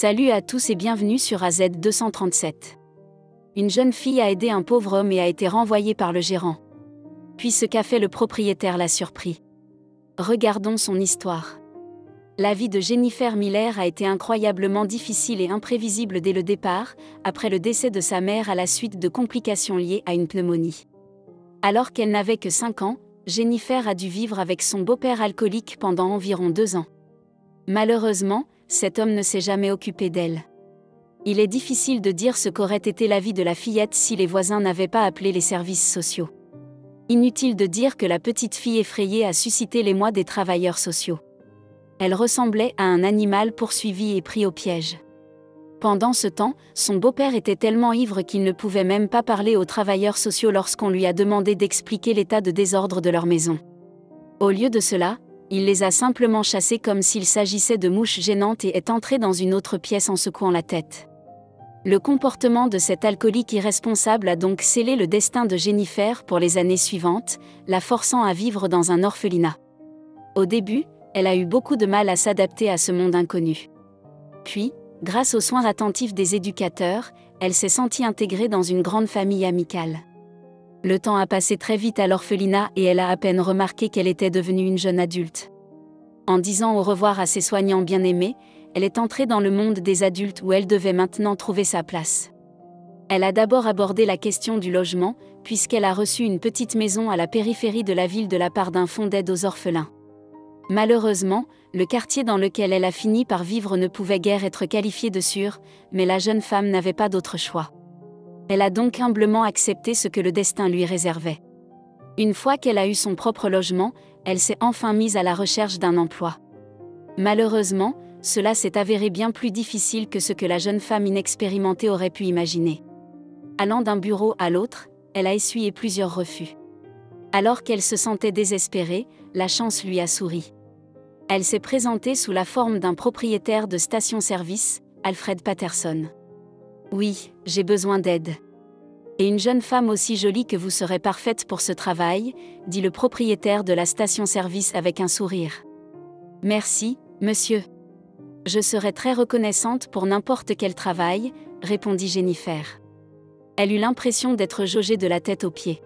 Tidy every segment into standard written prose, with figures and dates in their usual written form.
Salut à tous et bienvenue sur AZ 237. Une jeune fille a aidé un pauvre homme et a été renvoyée par le gérant. Puis ce qu'a fait le propriétaire l'a surpris. Regardons son histoire. La vie de Jennifer Miller a été incroyablement difficile et imprévisible dès le départ, après le décès de sa mère à la suite de complications liées à une pneumonie. Alors qu'elle n'avait que 5 ans, Jennifer a dû vivre avec son beau-père alcoolique pendant environ 2 ans. Malheureusement, cet homme ne s'est jamais occupé d'elle. Il est difficile de dire ce qu'aurait été la vie de la fillette si les voisins n'avaient pas appelé les services sociaux. Inutile de dire que la petite fille effrayée a suscité l'émoi des travailleurs sociaux. Elle ressemblait à un animal poursuivi et pris au piège. Pendant ce temps, son beau-père était tellement ivre qu'il ne pouvait même pas parler aux travailleurs sociaux lorsqu'on lui a demandé d'expliquer l'état de désordre de leur maison. Au lieu de cela, il les a simplement chassés comme s'il s'agissait de mouches gênantes et est entré dans une autre pièce en secouant la tête. Le comportement de cet alcoolique irresponsable a donc scellé le destin de Jennifer pour les années suivantes, la forçant à vivre dans un orphelinat. Au début, elle a eu beaucoup de mal à s'adapter à ce monde inconnu. Puis, grâce aux soins attentifs des éducateurs, elle s'est sentie intégrée dans une grande famille amicale. Le temps a passé très vite à l'orphelinat et elle a à peine remarqué qu'elle était devenue une jeune adulte. En disant au revoir à ses soignants bien-aimés, elle est entrée dans le monde des adultes où elle devait maintenant trouver sa place. Elle a d'abord abordé la question du logement, puisqu'elle a reçu une petite maison à la périphérie de la ville de la part d'un fonds d'aide aux orphelins. Malheureusement, le quartier dans lequel elle a fini par vivre ne pouvait guère être qualifié de sûr, mais la jeune femme n'avait pas d'autre choix. Elle a donc humblement accepté ce que le destin lui réservait. Une fois qu'elle a eu son propre logement, elle s'est enfin mise à la recherche d'un emploi. Malheureusement, cela s'est avéré bien plus difficile que ce que la jeune femme inexpérimentée aurait pu imaginer. Allant d'un bureau à l'autre, elle a essuyé plusieurs refus. Alors qu'elle se sentait désespérée, la chance lui a souri. Elle s'est présentée sous la forme d'un propriétaire de station-service, Alfred Patterson. « Oui, j'ai besoin d'aide. Et une jeune femme aussi jolie que vous serait parfaite pour ce travail, » dit le propriétaire de la station-service avec un sourire. « Merci, monsieur. Je serais très reconnaissante pour n'importe quel travail, » répondit Jennifer. Elle eut l'impression d'être jaugée de la tête aux pieds.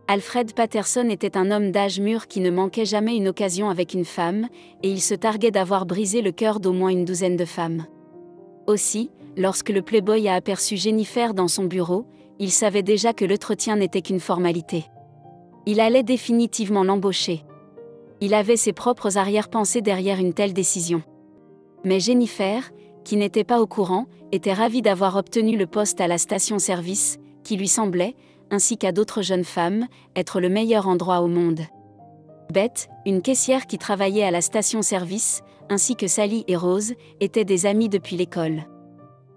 Alfred Patterson était un homme d'âge mûr qui ne manquait jamais une occasion avec une femme, et il se targuait d'avoir brisé le cœur d'au moins une douzaine de femmes. Aussi, lorsque le playboy a aperçu Jennifer dans son bureau, il savait déjà que l'entretien n'était qu'une formalité. Il allait définitivement l'embaucher. Il avait ses propres arrière-pensées derrière une telle décision. Mais Jennifer, qui n'était pas au courant, était ravie d'avoir obtenu le poste à la station-service, qui lui semblait, ainsi qu'à d'autres jeunes femmes, être le meilleur endroit au monde. Beth, une caissière qui travaillait à la station-service, ainsi que Sally et Rose, étaient des amies depuis l'école.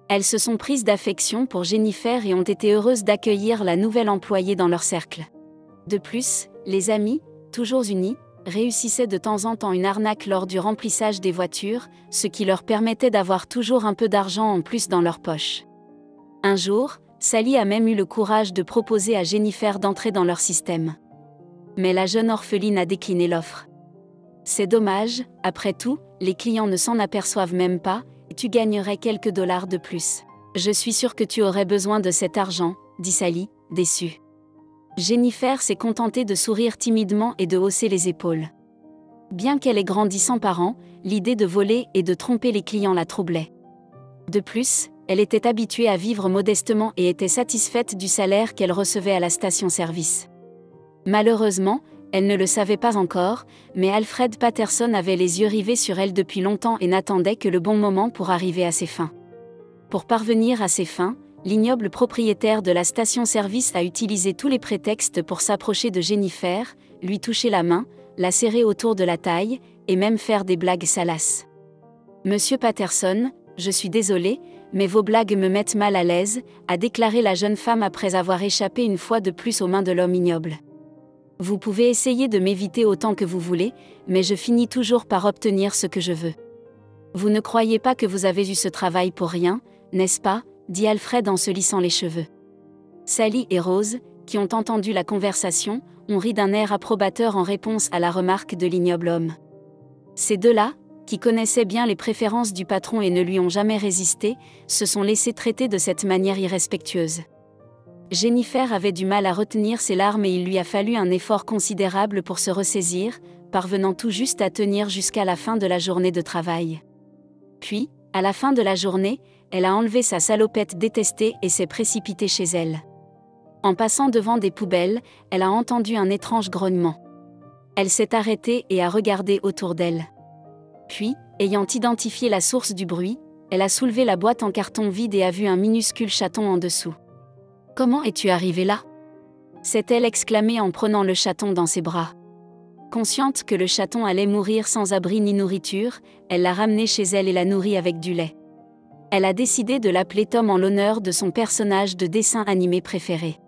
Elles se sont prises d'affection pour Jennifer et ont été heureuses d'accueillir la nouvelle employée dans leur cercle. De plus, les amies, toujours unies, réussissaient de temps en temps une arnaque lors du remplissage des voitures, ce qui leur permettait d'avoir toujours un peu d'argent en plus dans leur poche. Un jour, Sally a même eu le courage de proposer à Jennifer d'entrer dans leur système. Mais la jeune orpheline a décliné l'offre. « C'est dommage, après tout, les clients ne s'en aperçoivent même pas, et tu gagnerais quelques dollars de plus. Je suis sûre que tu aurais besoin de cet argent, » dit Sally, déçue. Jennifer s'est contentée de sourire timidement et de hausser les épaules. Bien qu'elle ait grandi sans parents, l'idée de voler et de tromper les clients la troublait. De plus, elle était habituée à vivre modestement et était satisfaite du salaire qu'elle recevait à la station-service. Malheureusement, elle ne le savait pas encore, mais Alfred Patterson avait les yeux rivés sur elle depuis longtemps et n'attendait que le bon moment pour arriver à ses fins. Pour parvenir à ses fins, l'ignoble propriétaire de la station-service a utilisé tous les prétextes pour s'approcher de Jennifer, lui toucher la main, la serrer autour de la taille, et même faire des blagues salaces. « Monsieur Patterson, je suis désolée, mais vos blagues me mettent mal à l'aise, » a déclaré la jeune femme après avoir échappé une fois de plus aux mains de l'homme ignoble. « Vous pouvez essayer de m'éviter autant que vous voulez, mais je finis toujours par obtenir ce que je veux. Vous ne croyez pas que vous avez eu ce travail pour rien, n'est-ce pas ?» dit Alfred en se lissant les cheveux. Sally et Rose, qui ont entendu la conversation, ont ri d'un air approbateur en réponse à la remarque de l'ignoble homme. Ces deux-là, qui connaissaient bien les préférences du patron et ne lui ont jamais résisté, se sont laissés traiter de cette manière irrespectueuse. Jennifer avait du mal à retenir ses larmes et il lui a fallu un effort considérable pour se ressaisir, parvenant tout juste à tenir jusqu'à la fin de la journée de travail. Puis, à la fin de la journée, elle a enlevé sa salopette détestée et s'est précipitée chez elle. En passant devant des poubelles, elle a entendu un étrange grognement. Elle s'est arrêtée et a regardé autour d'elle. Puis, ayant identifié la source du bruit, elle a soulevé la boîte en carton vide et a vu un minuscule chaton en dessous. « Comment es-tu arrivée là ?» s'est-elle exclamée en prenant le chaton dans ses bras. Consciente que le chaton allait mourir sans abri ni nourriture, elle l'a ramené chez elle et l'a nourri avec du lait. Elle a décidé de l'appeler Tom en l'honneur de son personnage de dessin animé préféré.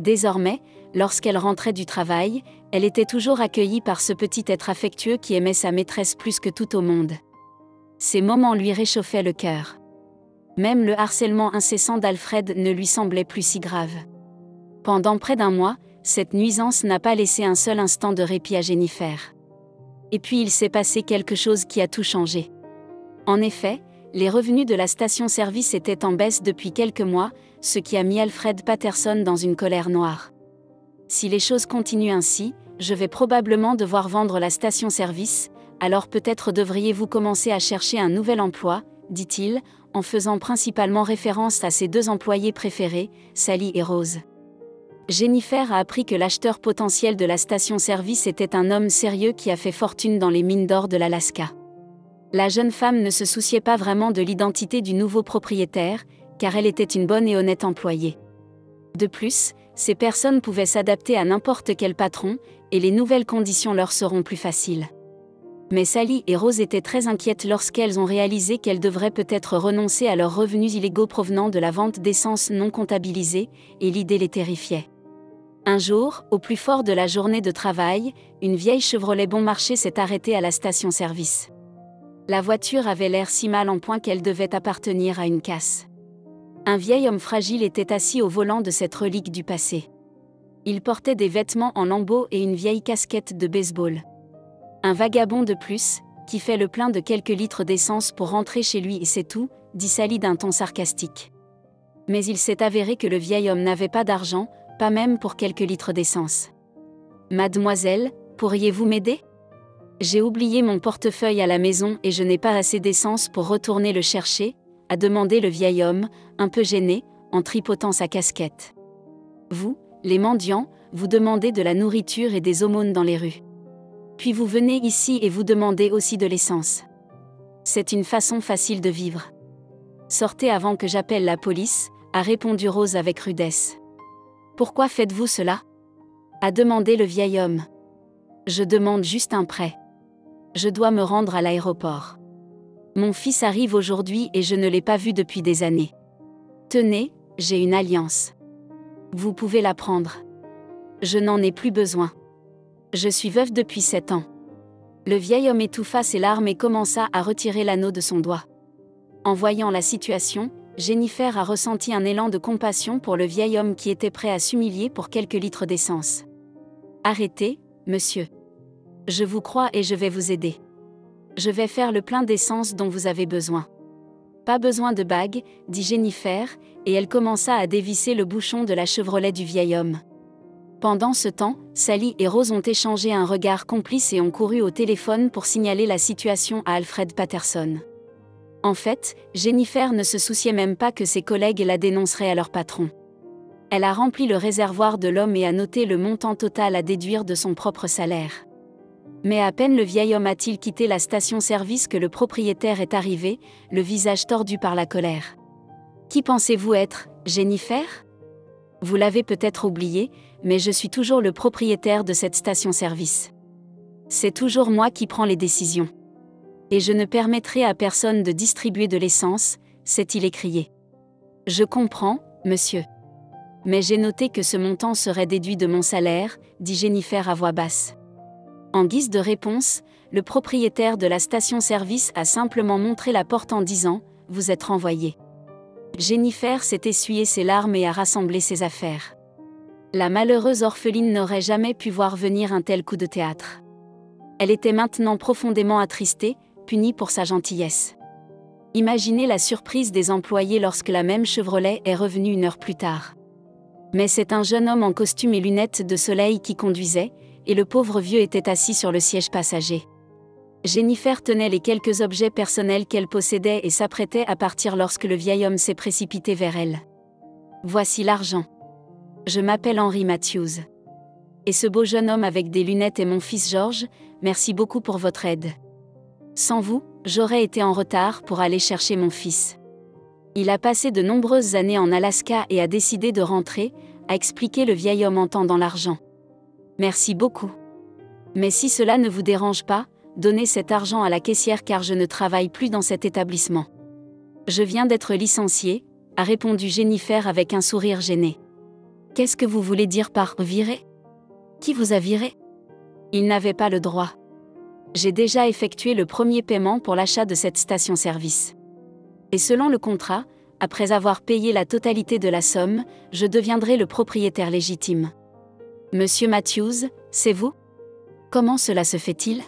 Désormais, lorsqu'elle rentrait du travail, elle était toujours accueillie par ce petit être affectueux qui aimait sa maîtresse plus que tout au monde. Ces moments lui réchauffaient le cœur. Même le harcèlement incessant d'Alfred ne lui semblait plus si grave. Pendant près d'un mois, cette nuisance n'a pas laissé un seul instant de répit à Jennifer. Et puis il s'est passé quelque chose qui a tout changé. En effet, les revenus de la station-service étaient en baisse depuis quelques mois, ce qui a mis Alfred Patterson dans une colère noire. « Si les choses continuent ainsi, je vais probablement devoir vendre la station-service, alors peut-être devriez-vous commencer à chercher un nouvel emploi, dit-il, en faisant principalement référence à ses deux employés préférés, Sally et Rose. Jennifer a appris que l'acheteur potentiel de la station-service était un homme sérieux qui a fait fortune dans les mines d'or de l'Alaska. La jeune femme ne se souciait pas vraiment de l'identité du nouveau propriétaire, car elle était une bonne et honnête employée. De plus, ces personnes pouvaient s'adapter à n'importe quel patron, et les nouvelles conditions leur seront plus faciles. Mais Sally et Rose étaient très inquiètes lorsqu'elles ont réalisé qu'elles devraient peut-être renoncer à leurs revenus illégaux provenant de la vente d'essence non comptabilisée, et l'idée les terrifiait. Un jour, au plus fort de la journée de travail, une vieille Chevrolet bon marché s'est arrêtée à la station-service. La voiture avait l'air si mal en point qu'elle devait appartenir à une casse. Un vieil homme fragile était assis au volant de cette relique du passé. Il portait des vêtements en lambeaux et une vieille casquette de baseball. Un vagabond de plus, qui fait le plein de quelques litres d'essence pour rentrer chez lui et c'est tout, dit Sally d'un ton sarcastique. Mais il s'est avéré que le vieil homme n'avait pas d'argent, pas même pour quelques litres d'essence. « Mademoiselle, pourriez-vous m'aider ? J'ai oublié mon portefeuille à la maison et je n'ai pas assez d'essence pour retourner le chercher », a demandé le vieil homme, un peu gêné, en tripotant sa casquette. « Vous, les mendiants, vous demandez de la nourriture et des aumônes dans les rues. Puis vous venez ici et vous demandez aussi de l'essence. C'est une façon facile de vivre. Sortez avant que j'appelle la police, a répondu Rose avec rudesse. Pourquoi faites-vous cela ? A demandé le vieil homme. Je demande juste un prêt. Je dois me rendre à l'aéroport. Mon fils arrive aujourd'hui et je ne l'ai pas vu depuis des années. Tenez, j'ai une alliance. Vous pouvez la prendre. Je n'en ai plus besoin. Je suis veuve depuis 7 ans. Le vieil homme étouffa ses larmes et commença à retirer l'anneau de son doigt. En voyant la situation, Jennifer a ressenti un élan de compassion pour le vieil homme qui était prêt à s'humilier pour quelques litres d'essence. Arrêtez, monsieur. Je vous crois et je vais vous aider. Je vais faire le plein d'essence dont vous avez besoin. Pas besoin de bague, dit Jennifer, et elle commença à dévisser le bouchon de la Chevrolet du vieil homme. Pendant ce temps, Sally et Rose ont échangé un regard complice et ont couru au téléphone pour signaler la situation à Alfred Patterson. En fait, Jennifer ne se souciait même pas que ses collègues la dénonceraient à leur patron. Elle a rempli le réservoir de l'homme et a noté le montant total à déduire de son propre salaire. Mais à peine le vieil homme a-t-il quitté la station-service que le propriétaire est arrivé, le visage tordu par la colère. « Qui pensez-vous être, Jennifer ? Vous l'avez peut-être oublié, mais je suis toujours le propriétaire de cette station-service. C'est toujours moi qui prends les décisions. Et je ne permettrai à personne de distribuer de l'essence, s'est-il écrié. Je comprends, monsieur. Mais j'ai noté que ce montant serait déduit de mon salaire, dit Jennifer à voix basse. En guise de réponse, le propriétaire de la station-service a simplement montré la porte en disant « Vous êtes renvoyé ». Jennifer s'est essuyé ses larmes et a rassemblé ses affaires. La malheureuse orpheline n'aurait jamais pu voir venir un tel coup de théâtre. Elle était maintenant profondément attristée, puni pour sa gentillesse. Imaginez la surprise des employés lorsque la même Chevrolet est revenue 1 heure plus tard. Mais c'est un jeune homme en costume et lunettes de soleil qui conduisait, et le pauvre vieux était assis sur le siège passager. Jennifer tenait les quelques objets personnels qu'elle possédait et s'apprêtait à partir lorsque le vieil homme s'est précipité vers elle. « Voici l'argent. Je m'appelle Henry Matthews. Et ce beau jeune homme avec des lunettes est mon fils George, merci beaucoup pour votre aide. Sans vous, j'aurais été en retard pour aller chercher mon fils. Il a passé de nombreuses années en Alaska et a décidé de rentrer, a expliqué le vieil homme en tendant l'argent. Merci beaucoup. Mais si cela ne vous dérange pas, donnez cet argent à la caissière car je ne travaille plus dans cet établissement. Je viens d'être licenciée, a répondu Jennifer avec un sourire gêné. Qu'est-ce que vous voulez dire par virer ? Qui vous a viré ? Il n'avait pas le droit. J'ai déjà effectué le premier paiement pour l'achat de cette station-service. Et selon le contrat, après avoir payé la totalité de la somme, je deviendrai le propriétaire légitime. Monsieur Matthews, c'est vous ? Comment cela se fait-il ?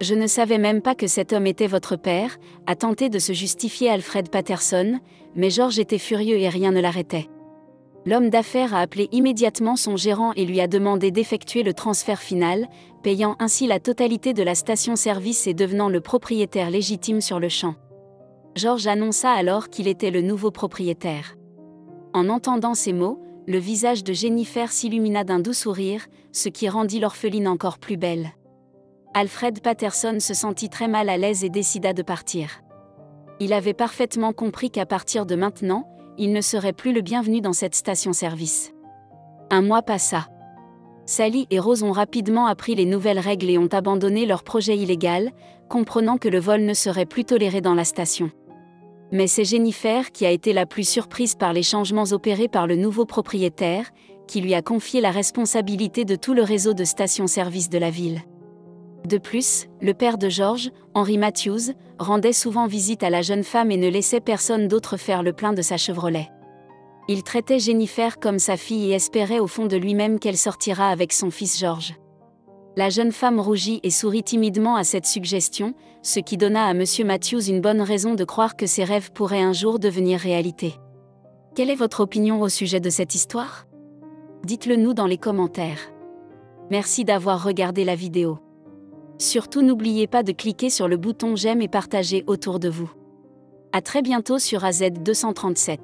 Je ne savais même pas que cet homme était votre père, a tenté de se justifier Alfred Patterson, mais George était furieux et rien ne l'arrêtait. L'homme d'affaires a appelé immédiatement son gérant et lui a demandé d'effectuer le transfert final, payant ainsi la totalité de la station-service et devenant le propriétaire légitime sur le champ. George annonça alors qu'il était le nouveau propriétaire. En entendant ces mots, le visage de Jennifer s'illumina d'un doux sourire, ce qui rendit l'orpheline encore plus belle. Alfred Patterson se sentit très mal à l'aise et décida de partir. Il avait parfaitement compris qu'à partir de maintenant, il ne serait plus le bienvenu dans cette station-service. Un mois passa. Sally et Rose ont rapidement appris les nouvelles règles et ont abandonné leur projet illégal, comprenant que le vol ne serait plus toléré dans la station. Mais c'est Jennifer qui a été la plus surprise par les changements opérés par le nouveau propriétaire, qui lui a confié la responsabilité de tout le réseau de stations-service de la ville. De plus, le père de George, Henry Matthews, rendait souvent visite à la jeune femme et ne laissait personne d'autre faire le plein de sa Chevrolet. Il traitait Jennifer comme sa fille et espérait au fond de lui-même qu'elle sortira avec son fils George. La jeune femme rougit et sourit timidement à cette suggestion, ce qui donna à Monsieur Matthews une bonne raison de croire que ses rêves pourraient un jour devenir réalité. Quelle est votre opinion au sujet de cette histoire ? Dites-le nous dans les commentaires. Merci d'avoir regardé la vidéo. Surtout n'oubliez pas de cliquer sur le bouton j'aime et partager autour de vous. À très bientôt sur AZ237.